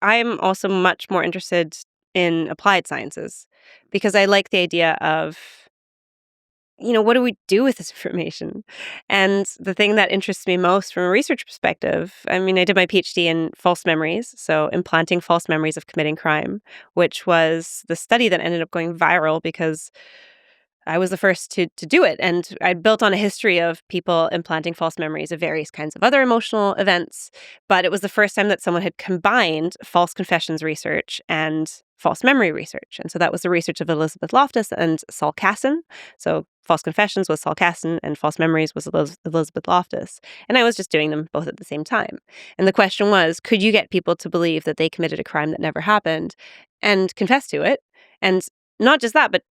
I'm also much more interested in applied sciences because I like the idea of, what do we do with this information? And the thing that interests me most from a research perspective, I mean, I did my PhD in false memories, so implanting false memories of committing crime, which was the study that ended up going viral because I was the first to do it. And I built on a history of people implanting false memories of various kinds of other emotional events. But it was the first time that someone had combined false confessions research and false memory research. And so that was the research of Elizabeth Loftus and Saul Kassin. So false confessions was Saul Kassin and false memories was Elizabeth Loftus. And I was just doing them both at the same time. And the question was, could you get people to believe that they committed a crime that never happened and confess to it? And not just that, but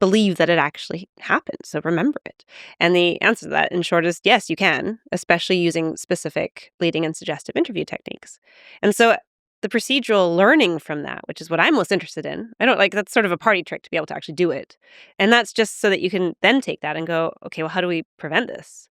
believe that it actually happened, so remember it. And the answer to that, in short, is yes, you can, especially using specific leading and suggestive interview techniques. And so the procedural learning from that, which is what I'm most interested in, that's sort of a party trick to be able to actually do it. And that's just so that you can then take that and go, okay, well, how do we prevent this?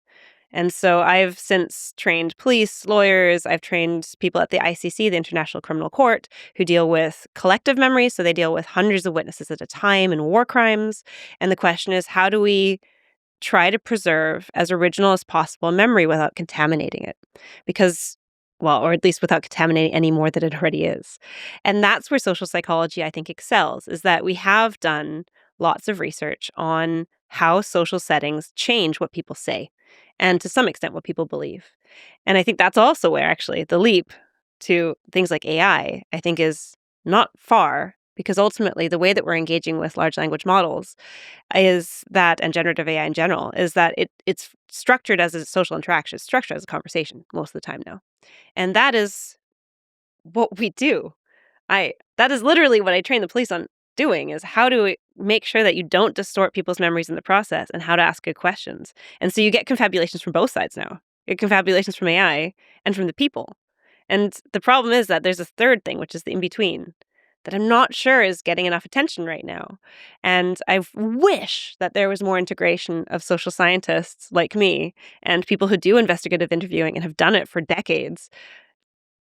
And so I've since trained police, lawyers, I've trained people at the ICC, the International Criminal Court, who deal with collective memory. So they deal with hundreds of witnesses at a time in war crimes. And the question is, how do we try to preserve as original as possible memory without contaminating it? Because, well, or at least without contaminating any more than it already is. And that's where social psychology, I think, excels, is that we have done lots of research on how social settings change what people say and to some extent what people believe. And I think that's also where actually the leap to things like AI, I think, is not far, because ultimately the way that we're engaging with large language models is that, and generative AI in general, is that it's structured as a social interaction, it's structured as a conversation most of the time now. And that is what we do. That is literally what I train the police on doing, is how to make sure that you don't distort people's memories in the process and how to ask good questions. And so you get confabulations from both sides now. You get confabulations from AI and from the people. And the problem is that there's a third thing, which is the in-between, that I'm not sure is getting enough attention right now. And I wish that there was more integration of social scientists like me and people who do investigative interviewing and have done it for decades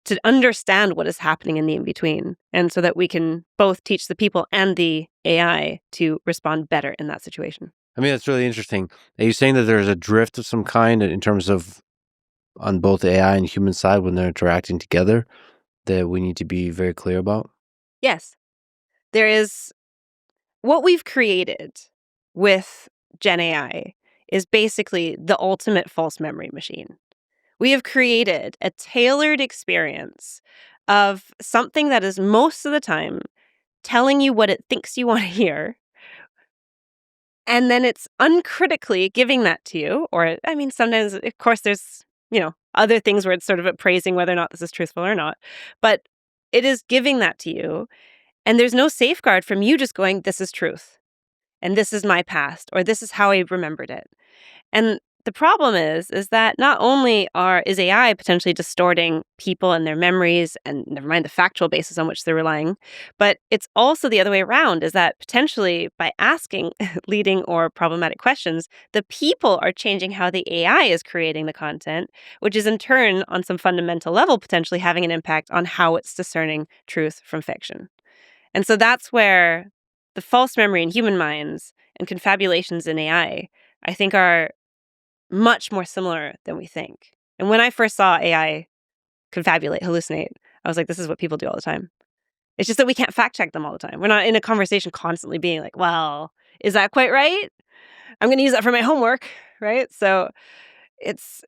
to understand what is happening in the in-between, and so that we can both teach the people and the AI to respond better in that situation. I mean, that's really interesting. Are you saying that there's a drift of some kind in terms of on both the AI and human side when they're interacting together that we need to be very clear about? Yes. There is what we've created with Gen AI is basically the ultimate false memory machine. We have created a tailored experience of something that is most of the time telling you what it thinks you want to hear. And then it's uncritically giving that to you. Or, I mean, sometimes, of course, there's, other things where it's sort of appraising whether or not this is truthful or not. But it is giving that to you. And there's no safeguard from you just going, this is truth. And this is my past. Or this is how I remembered it. And the problem is that not only is AI potentially distorting people and their memories, and never mind the factual basis on which they're relying, but it's also the other way around, is that potentially by asking leading or problematic questions, the people are changing how the AI is creating the content, which is in turn, on some fundamental level, potentially having an impact on how it's discerning truth from fiction. And so that's where the false memory in human minds and confabulations in AI, I think, are much more similar than we think. And when I first saw AI confabulate, hallucinate, I was like, this is what people do all the time. It's just that we can't fact check them all the time. We're not in a conversation constantly being like, well, is that quite right? I'm going to use that for my homework, right? So it's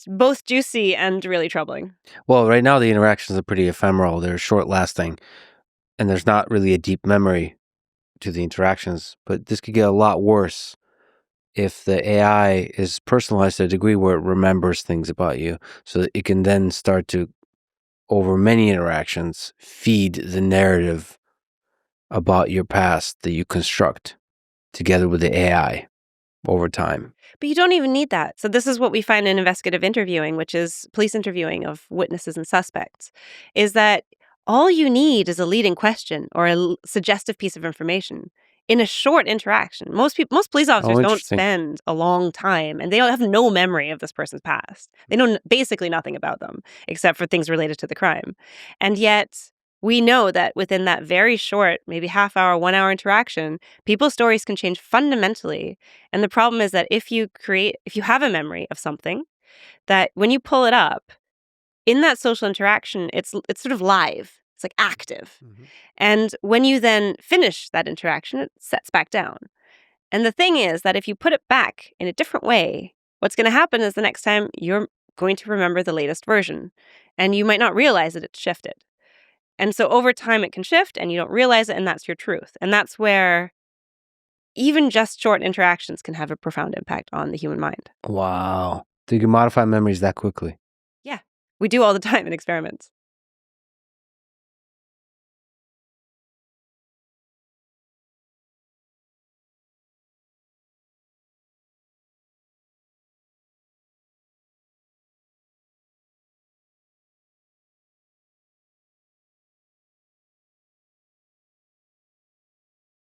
both juicy and really troubling. Well, right now the interactions are pretty ephemeral. They're short lasting, and there's not really a deep memory to the interactions. But this could get a lot worse if the AI is personalized to a degree where it remembers things about you, so that it can then start to, over many interactions, feed the narrative about your past that you construct together with the AI over time. But you don't even need that. So this is what we find in investigative interviewing, which is police interviewing of witnesses and suspects, is that all you need is a leading question or a suggestive piece of information. in a short interaction. Most police officers Oh, don't interesting. spend a long time, and they don't have no memory of this person's past. They know basically nothing about them except for things related to the crime. And yet we know that within that very short, maybe half hour, 1 hour interaction, people's stories can change fundamentally. And the problem is that if you have a memory of something, that when you pull it up, in that social interaction, it's sort of live. It's like active. And when you then finish that interaction, it sets back down. And the thing is that if you put it back in a different way, what's going to happen is the next time you're going to remember the latest version. And you might not realize that it's shifted. And so over time, it can shift and you don't realize it. And that's your truth. And that's where even just short interactions can have a profound impact on the human mind. Wow. So you can modify memories that quickly. Yeah. We do all the time in experiments.